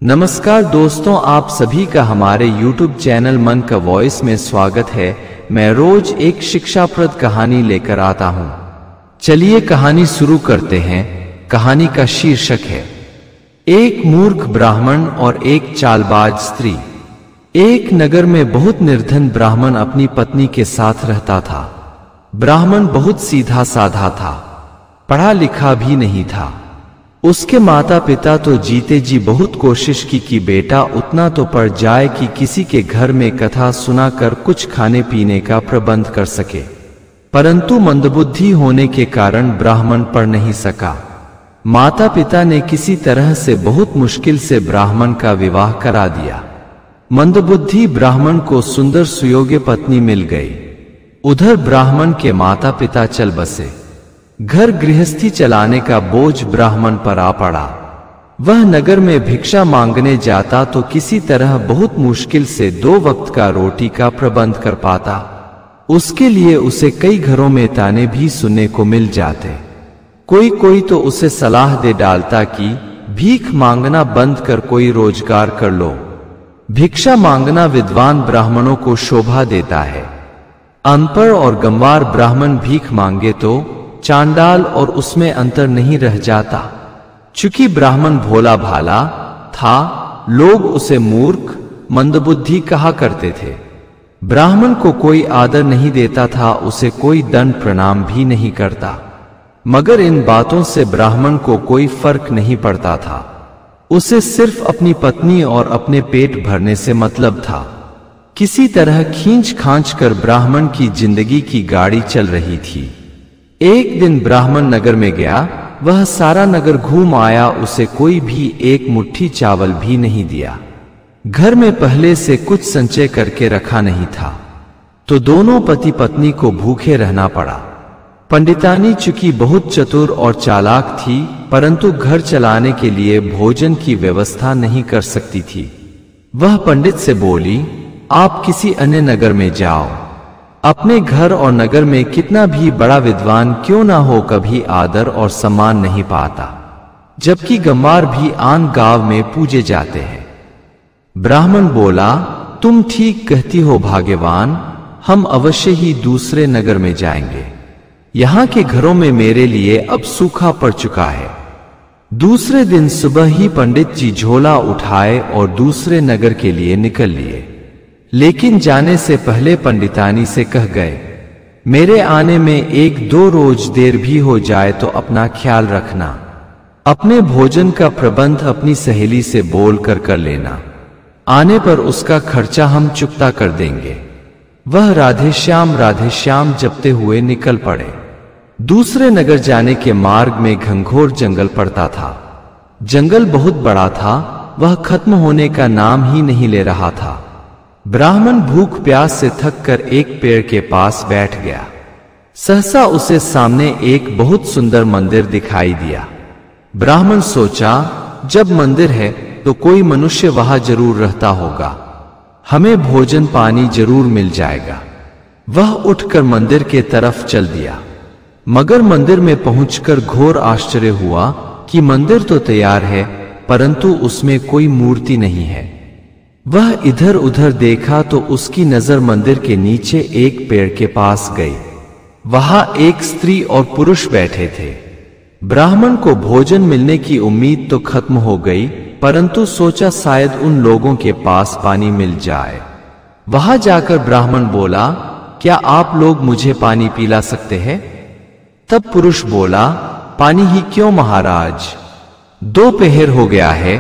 नमस्कार दोस्तों, आप सभी का हमारे YouTube चैनल मन का वॉइस में स्वागत है। मैं रोज एक शिक्षाप्रद कहानी लेकर आता हूँ। चलिए कहानी शुरू करते हैं। कहानी का शीर्षक है एक मूर्ख ब्राह्मण और एक चालबाज स्त्री। एक नगर में बहुत निर्धन ब्राह्मण अपनी पत्नी के साथ रहता था। ब्राह्मण बहुत सीधा साधा था, पढ़ा लिखा भी नहीं था। उसके माता पिता तो जीते जी बहुत कोशिश की कि बेटा उतना तो पढ़ जाए कि किसी के घर में कथा सुनाकर कुछ खाने पीने का प्रबंध कर सके, परंतु मंदबुद्धि होने के कारण ब्राह्मण पढ़ नहीं सका। माता पिता ने किसी तरह से बहुत मुश्किल से ब्राह्मण का विवाह करा दिया। मंदबुद्धि ब्राह्मण को सुंदर सुयोग्य पत्नी मिल गई। उधर ब्राह्मण के माता पिता चल बसे। घर गृहस्थी चलाने का बोझ ब्राह्मण पर आ पड़ा। वह नगर में भिक्षा मांगने जाता तो किसी तरह बहुत मुश्किल से 2 वक्त का रोटी का प्रबंध कर पाता। उसके लिए उसे कई घरों में ताने भी सुनने को मिल जाते। कोई तो उसे सलाह दे डालता कि भीख मांगना बंद कर कोई रोजगार कर लो। भिक्षा मांगना विद्वान ब्राह्मणों को शोभा देता है। अनपढ़ और गंवार ब्राह्मण भीख मांगे तो चांडाल और उसमें अंतर नहीं रह जाता। चूंकि ब्राह्मण भोला भाला था, लोग उसे मूर्ख मंदबुद्धि कहा करते थे। ब्राह्मण को कोई आदर नहीं देता था, उसे कोई दंड प्रणाम भी नहीं करता। मगर इन बातों से ब्राह्मण को कोई फर्क नहीं पड़ता था। उसे सिर्फ अपनी पत्नी और अपने पेट भरने से मतलब था। किसी तरह खींच खांच कर ब्राह्मण की जिंदगी की गाड़ी चल रही थी। एक दिन ब्राह्मण नगर में गया। वह सारा नगर घूम आया, उसे कोई भी एक मुट्ठी चावल भी नहीं दिया। घर में पहले से कुछ संचय करके रखा नहीं था, तो दोनों पति पत्नी को भूखे रहना पड़ा। पंडितानी चूंकि बहुत चतुर और चालाक थी, परंतु घर चलाने के लिए भोजन की व्यवस्था नहीं कर सकती थी। वह पंडित से बोली, आप किसी अन्य नगर में जाओ। अपने घर और नगर में कितना भी बड़ा विद्वान क्यों ना हो, कभी आदर और सम्मान नहीं पाता, जबकि गंवार भी आन गांव में पूजे जाते हैं। ब्राह्मण बोला, तुम ठीक कहती हो भाग्यवान, हम अवश्य ही दूसरे नगर में जाएंगे। यहाँ के घरों में मेरे लिए अब सूखा पड़ चुका है। दूसरे दिन सुबह ही पंडित जी झोला उठाए और दूसरे नगर के लिए निकल लिए। लेकिन जाने से पहले पंडितानी से कह गए, मेरे आने में 1-2 रोज देर भी हो जाए तो अपना ख्याल रखना। अपने भोजन का प्रबंध अपनी सहेली से बोल कर लेना। आने पर उसका खर्चा हम चुकता कर देंगे। वह राधे श्याम जपते हुए निकल पड़े। दूसरे नगर जाने के मार्ग में घंघोर जंगल पड़ता था। जंगल बहुत बड़ा था, वह खत्म होने का नाम ही नहीं ले रहा था। ब्राह्मण भूख प्यास से थक कर एक पेड़ के पास बैठ गया। सहसा उसे सामने एक बहुत सुंदर मंदिर दिखाई दिया। ब्राह्मण सोचा, जब मंदिर है तो कोई मनुष्य वहां जरूर रहता होगा, हमें भोजन पानी जरूर मिल जाएगा। वह उठकर मंदिर के तरफ चल दिया। मगर मंदिर में पहुंचकर घोर आश्चर्य हुआ कि मंदिर तो तैयार है, परंतु उसमें कोई मूर्ति नहीं है। वह इधर उधर देखा तो उसकी नजर मंदिर के नीचे एक पेड़ के पास गई। वहां एक स्त्री और पुरुष बैठे थे। ब्राह्मण को भोजन मिलने की उम्मीद तो खत्म हो गई, परंतु सोचा शायद उन लोगों के पास पानी मिल जाए। वहां जाकर ब्राह्मण बोला, क्या आप लोग मुझे पानी पिला सकते हैं? तब पुरुष बोला, पानी ही क्यों महाराज, 2 पहर हो गया है,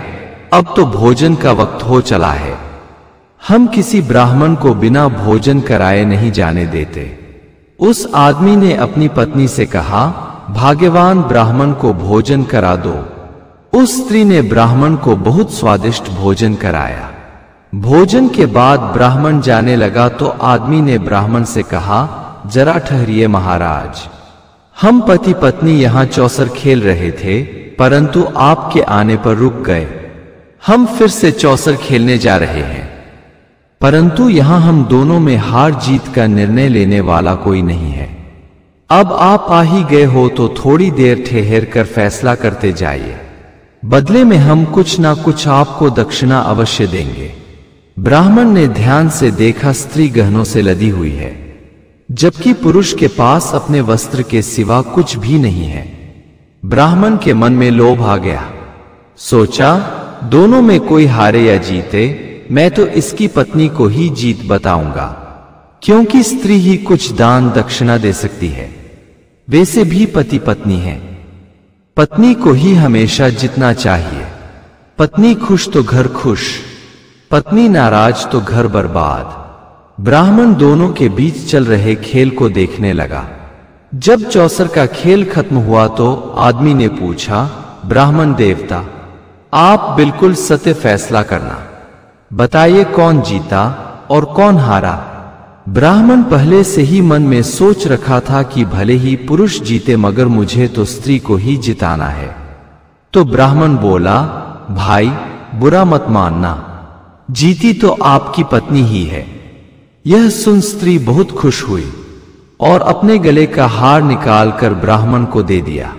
अब तो भोजन का वक्त हो चला है। हम किसी ब्राह्मण को बिना भोजन कराए नहीं जाने देते। उस आदमी ने अपनी पत्नी से कहा, भाग्यवान ब्राह्मण को भोजन करा दो। उस स्त्री ने ब्राह्मण को बहुत स्वादिष्ट भोजन कराया। भोजन के बाद ब्राह्मण जाने लगा तो आदमी ने ब्राह्मण से कहा, जरा ठहरिए महाराज, हम पति पत्नी यहाँ चौसर खेल रहे थे, परंतु आपके आने पर रुक गए। हम फिर से चौसर खेलने जा रहे हैं, परंतु यहां हम दोनों में हार जीत का निर्णय लेने वाला कोई नहीं है। अब आप आ ही गए हो तो थोड़ी देर ठहर कर फैसला करते जाइए। बदले में हम कुछ ना कुछ आपको दक्षिणा अवश्य देंगे। ब्राह्मण ने ध्यान से देखा, स्त्री गहनों से लदी हुई है, जबकि पुरुष के पास अपने वस्त्र के सिवा कुछ भी नहीं है। ब्राह्मण के मन में लोभ आ गया। सोचा, दोनों में कोई हारे या जीते, मैं तो इसकी पत्नी को ही जीत बताऊंगा, क्योंकि स्त्री ही कुछ दान दक्षिणा दे सकती है। वैसे भी पति पत्नी है, पत्नी को ही हमेशा जितना चाहिए। पत्नी खुश तो घर खुश, पत्नी नाराज तो घर बर्बाद। ब्राह्मण दोनों के बीच चल रहे खेल को देखने लगा। जब चौसर का खेल खत्म हुआ तो आदमी ने पूछा, ब्राह्मण देवता, आप बिल्कुल सत्य फैसला करना, बताइए कौन जीता और कौन हारा। ब्राह्मण पहले से ही मन में सोच रखा था कि भले ही पुरुष जीते मगर मुझे तो स्त्री को ही जिताना है। तो ब्राह्मण बोला, भाई बुरा मत मानना, जीती तो आपकी पत्नी ही है। यह सुन स्त्री बहुत खुश हुई और अपने गले का हार निकालकर ब्राह्मण को दे दिया।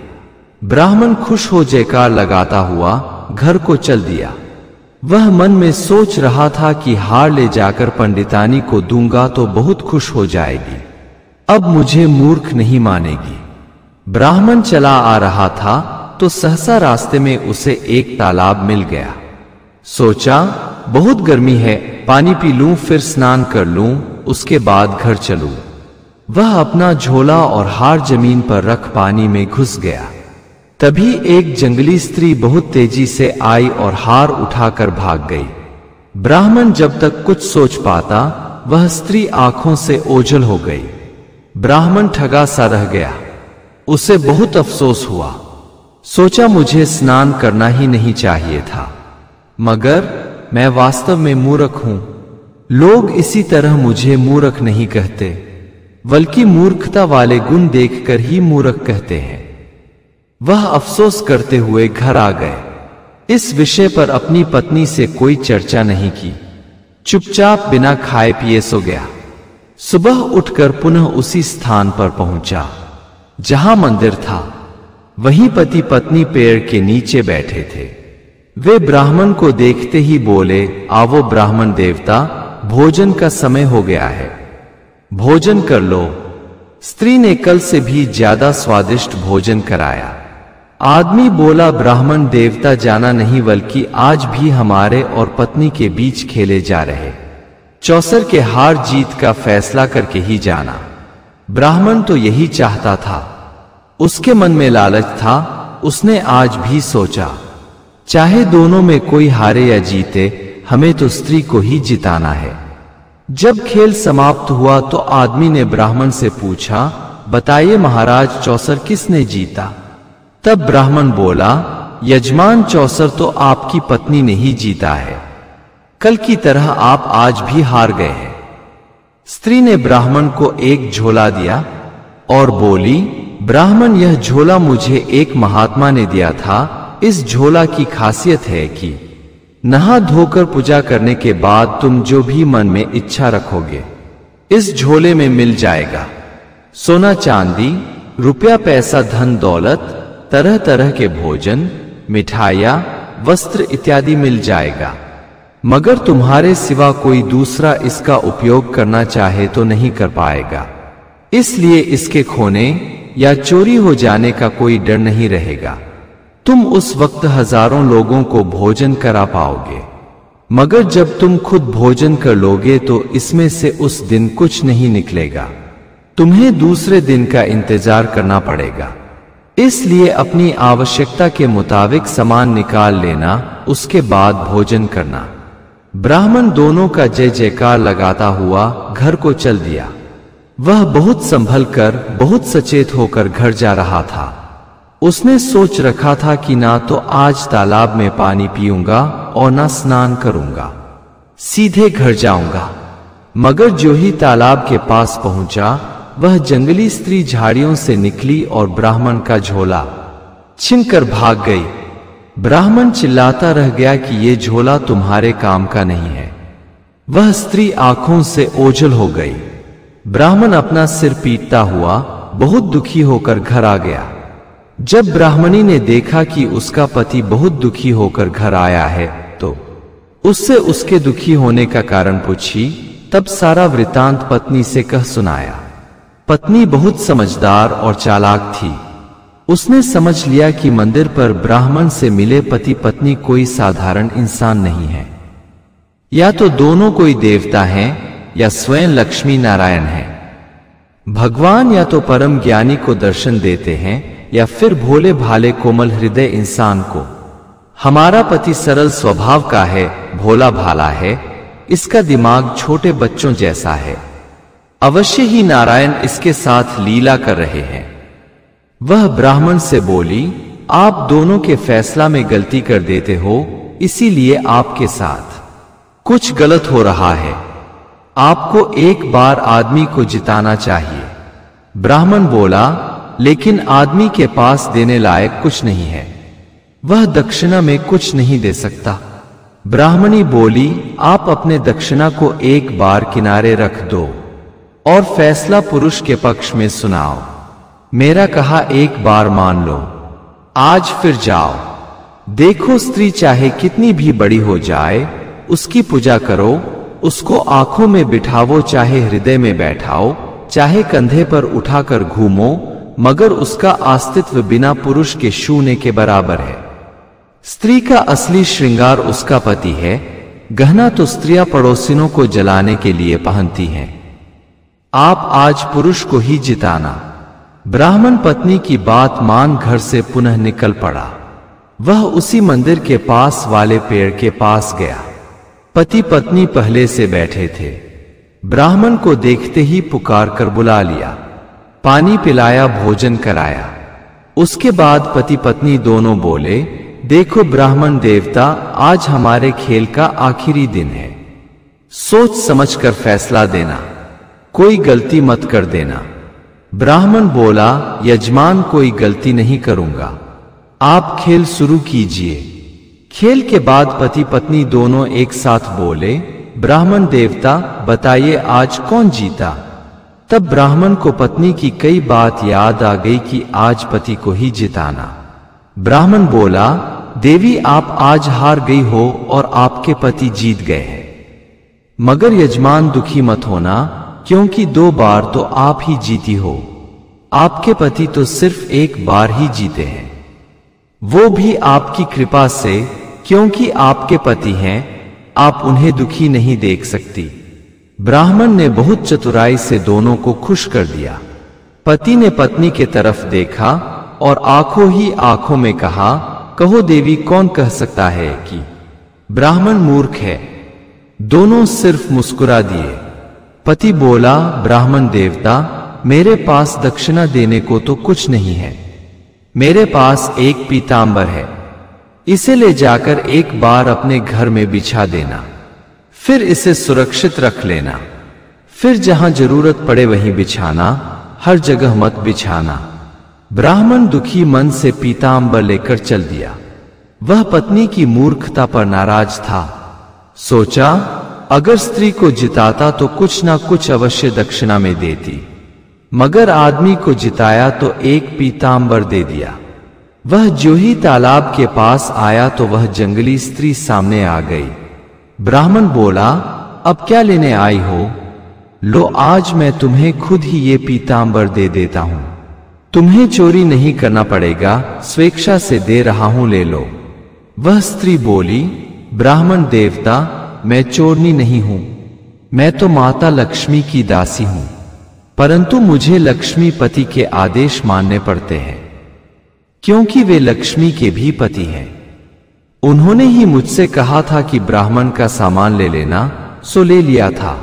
ब्राह्मण खुश हो जयकार लगाता हुआ घर को चल दिया। वह मन में सोच रहा था कि हार ले जाकर पंडितानी को दूंगा तो बहुत खुश हो जाएगी, अब मुझे मूर्ख नहीं मानेगी। ब्राह्मण चला आ रहा था तो सहसा रास्ते में उसे एक तालाब मिल गया। सोचा, बहुत गर्मी है, पानी पी लूं, फिर स्नान कर लूं, उसके बाद घर चलूं। वह अपना झोला और हार जमीन पर रख पानी में घुस गया। तभी एक जंगली स्त्री बहुत तेजी से आई और हार उठाकर भाग गई। ब्राह्मण जब तक कुछ सोच पाता, वह स्त्री आंखों से ओझल हो गई। ब्राह्मण ठगा सा रह गया। उसे बहुत अफसोस हुआ। सोचा, मुझे स्नान करना ही नहीं चाहिए था, मगर मैं वास्तव में मूर्ख हूं। लोग इसी तरह मुझे मूर्ख नहीं कहते, बल्कि मूर्खता वाले गुण देखकर ही मूर्ख कहते हैं। वह अफसोस करते हुए घर आ गए। इस विषय पर अपनी पत्नी से कोई चर्चा नहीं की, चुपचाप बिना खाए पिए सो गया। सुबह उठकर पुनः उसी स्थान पर पहुंचा जहां मंदिर था। वहीं पति पत्नी पेड़ के नीचे बैठे थे। वे ब्राह्मण को देखते ही बोले, आवो ब्राह्मण देवता, भोजन का समय हो गया है, भोजन कर लो। स्त्री ने कल से भी ज्यादा स्वादिष्ट भोजन कराया। आदमी बोला, ब्राह्मण देवता जाना नहीं, बल्कि आज भी हमारे और पत्नी के बीच खेले जा रहे चौसर के हार जीत का फैसला करके ही जाना। ब्राह्मण तो यही चाहता था, उसके मन में लालच था। उसने आज भी सोचा, चाहे दोनों में कोई हारे या जीते, हमें तो स्त्री को ही जिताना है। जब खेल समाप्त हुआ तो आदमी ने ब्राह्मण से पूछा, बताइए महाराज, चौसर किसने जीता? तब ब्राह्मण बोला, यजमान, चौसर तो आपकी पत्नी ने ही जीता है। कल की तरह आप आज भी हार गए हैं। स्त्री ने ब्राह्मण को एक झोला दिया और बोली, ब्राह्मण, यह झोला मुझे एक महात्मा ने दिया था। इस झोला की खासियत है कि नहा धोकर पूजा करने के बाद तुम जो भी मन में इच्छा रखोगे इस झोले में मिल जाएगा। सोना चांदी, रुपया पैसा, धन दौलत, तरह तरह के भोजन, मिठाइयां, वस्त्र इत्यादि मिल जाएगा, मगर तुम्हारे सिवा कोई दूसरा इसका उपयोग करना चाहे तो नहीं कर पाएगा। इसलिए इसके खोने या चोरी हो जाने का कोई डर नहीं रहेगा। तुम उस वक्त हजारों लोगों को भोजन करा पाओगे, मगर जब तुम खुद भोजन कर लोगे तो इसमें से उस दिन कुछ नहीं निकलेगा। तुम्हें दूसरे दिन का इंतजार करना पड़ेगा। इसलिए अपनी आवश्यकता के मुताबिक सामान निकाल लेना, उसके बाद भोजन करना। ब्राह्मण दोनों का जय जयकार लगाता हुआ घर को चल दिया। वह बहुत संभल कर, बहुत सचेत होकर घर जा रहा था। उसने सोच रखा था कि ना तो आज तालाब में पानी पीऊंगा और ना स्नान करूंगा, सीधे घर जाऊंगा। मगर जो ही तालाब के पास पहुंचा, वह जंगली स्त्री झाड़ियों से निकली और ब्राह्मण का झोला छीनकर भाग गई। ब्राह्मण चिल्लाता रह गया कि ये झोला तुम्हारे काम का नहीं है। वह स्त्री आंखों से ओझल हो गई। ब्राह्मण अपना सिर पीटता हुआ बहुत दुखी होकर घर आ गया। जब ब्राह्मणी ने देखा कि उसका पति बहुत दुखी होकर घर आया है तो उससे उसके दुखी होने का कारण पूछी। तब सारा वृतांत पत्नी से कह सुनाया। पत्नी बहुत समझदार और चालाक थी। उसने समझ लिया कि मंदिर पर ब्राह्मण से मिले पति पत्नी कोई साधारण इंसान नहीं है, या तो दोनों कोई देवता हैं या स्वयं लक्ष्मी नारायण हैं। भगवान या तो परम ज्ञानी को दर्शन देते हैं या फिर भोले भाले कोमल हृदय इंसान को। हमारा पति सरल स्वभाव का है, भोला भाला है, इसका दिमाग छोटे बच्चों जैसा है। अवश्य ही नारायण इसके साथ लीला कर रहे हैं। वह ब्राह्मण से बोली, आप दोनों के फैसला में गलती कर देते हो, इसीलिए आपके साथ कुछ गलत हो रहा है। आपको एक बार आदमी को जिताना चाहिए। ब्राह्मण बोला, लेकिन आदमी के पास देने लायक कुछ नहीं है, वह दक्षिणा में कुछ नहीं दे सकता। ब्राह्मणी बोली, आप अपने दक्षिणा को एक बार किनारे रख दो और फैसला पुरुष के पक्ष में सुनाओ। मेरा कहा एक बार मान लो, आज फिर जाओ। देखो, स्त्री चाहे कितनी भी बड़ी हो जाए, उसकी पूजा करो, उसको आंखों में बिठाओ, चाहे हृदय में बैठाओ, चाहे कंधे पर उठाकर घूमो, मगर उसका अस्तित्व बिना पुरुष के शून्य के बराबर है। स्त्री का असली श्रृंगार उसका पति है। गहना तो स्त्रियां पड़ोसिनों को जलाने के लिए पहनती हैं। आप आज पुरुष को ही जिताना। ब्राह्मण पत्नी की बात मान घर से पुनः निकल पड़ा। वह उसी मंदिर के पास वाले पेड़ के पास गया। पति पत्नी पहले से बैठे थे। ब्राह्मण को देखते ही पुकार कर बुला लिया, पानी पिलाया, भोजन कराया। उसके बाद पति पत्नी दोनों बोले, देखो ब्राह्मण देवता, आज हमारे खेल का आखिरी दिन है। सोच समझकर फैसला देना, कोई गलती मत कर देना। ब्राह्मण बोला, यजमान कोई गलती नहीं करूंगा, आप खेल शुरू कीजिए। खेल के बाद पति पत्नी दोनों एक साथ बोले, ब्राह्मण देवता बताइए आज कौन जीता। तब ब्राह्मण को पत्नी की कई बात याद आ गई कि आज पति को ही जिताना। ब्राह्मण बोला, देवी आप आज हार गई हो और आपके पति जीत गए हैं, मगर यजमान दुखी मत होना, क्योंकि 2 बार तो आप ही जीती हो। आपके पति तो सिर्फ एक बार ही जीते हैं, वो भी आपकी कृपा से, क्योंकि आपके पति हैं, आप उन्हें दुखी नहीं देख सकती। ब्राह्मण ने बहुत चतुराई से दोनों को खुश कर दिया। पति ने पत्नी के तरफ देखा और आंखों ही आंखों में कहा, कहो देवी कौन कह सकता है कि ब्राह्मण मूर्ख है। दोनों सिर्फ मुस्कुरा दिए। पति बोला, ब्राह्मण देवता मेरे पास दक्षिणा देने को तो कुछ नहीं है, मेरे पास एक पीतांबर है, इसे ले जाकर एक बार अपने घर में बिछा देना, फिर इसे सुरक्षित रख लेना, फिर जहां जरूरत पड़े वहीं बिछाना, हर जगह मत बिछाना। ब्राह्मण दुखी मन से पीतांबर लेकर चल दिया। वह पत्नी की मूर्खता पर नाराज था। सोचा, अगर स्त्री को जिताता तो कुछ ना कुछ अवश्य दक्षिणा में देती, मगर आदमी को जिताया तो एक पीतांबर दे दिया। वह जो ही तालाब के पास आया तो वह जंगली स्त्री सामने आ गई। ब्राह्मण बोला, अब क्या लेने आई हो? लो, आज मैं तुम्हें खुद ही ये पीतांबर दे देता हूं। तुम्हें चोरी नहीं करना पड़ेगा, स्वेच्छा से दे रहा हूं, ले लो। वह स्त्री बोली, ब्राह्मण देवता मैं चोरनी नहीं हूं, मैं तो माता लक्ष्मी की दासी हूं, परंतु मुझे लक्ष्मीपति के आदेश मानने पड़ते हैं, क्योंकि वे लक्ष्मी के भी पति हैं। उन्होंने ही मुझसे कहा था कि ब्राह्मण का सामान ले लेना, सो ले लिया था।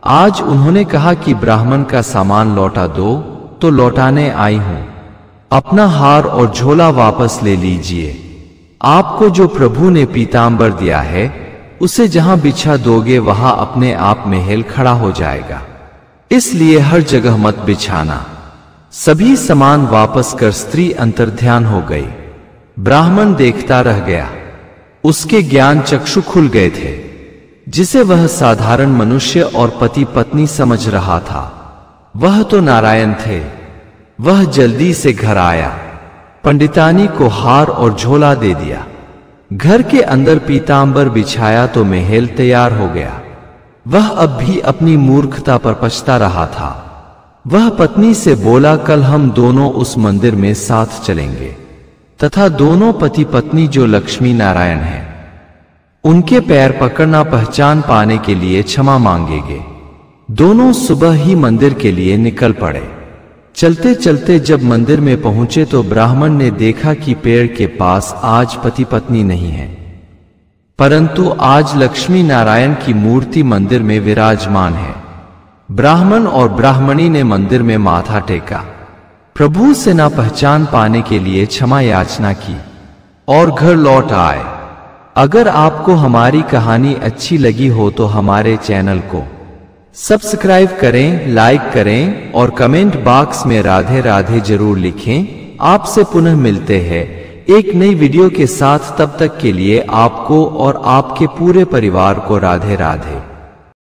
आज उन्होंने कहा कि ब्राह्मण का सामान लौटा दो, तो लौटाने आई हूं। अपना हार और झोला वापस ले लीजिए। आपको जो प्रभु ने पीतांबर दिया है, उसे जहां बिछा दोगे वहां अपने आप महल खड़ा हो जाएगा, इसलिए हर जगह मत बिछाना। सभी सामान वापस कर स्त्री अंतर्ध्यान हो गई। ब्राह्मण देखता रह गया। उसके ज्ञान चक्षु खुल गए थे, जिसे वह साधारण मनुष्य और पति पत्नी समझ रहा था। वह तो नारायण थे। वह जल्दी से घर आया। पंडितानी को हार और झोला दे दिया। घर के अंदर पीतांबर बिछाया तो महल तैयार हो गया। वह अब भी अपनी मूर्खता पर पछता रहा था। वह पत्नी से बोला, कल हम दोनों उस मंदिर में साथ चलेंगे तथा दोनों पति पत्नी जो लक्ष्मी नारायण हैं उनके पैर पकड़ना पहचान पाने के लिए क्षमा मांगेंगे। दोनों सुबह ही मंदिर के लिए निकल पड़े। चलते चलते जब मंदिर में पहुंचे तो ब्राह्मण ने देखा कि पेड़ के पास आज पति पत्नी नहीं है, परंतु आज लक्ष्मी नारायण की मूर्ति मंदिर में विराजमान है। ब्राह्मण और ब्राह्मणी ने मंदिर में माथा टेका, प्रभु से ना पहचान पाने के लिए क्षमा याचना की और घर लौट आए। अगर आपको हमारी कहानी अच्छी लगी हो तो हमारे चैनल को सब्सक्राइब करें, लाइक करें और कमेंट बॉक्स में राधे राधे जरूर लिखें। आपसे पुनः मिलते हैं एक नई वीडियो के साथ। तब तक के लिए आपको और आपके पूरे परिवार को राधे राधे।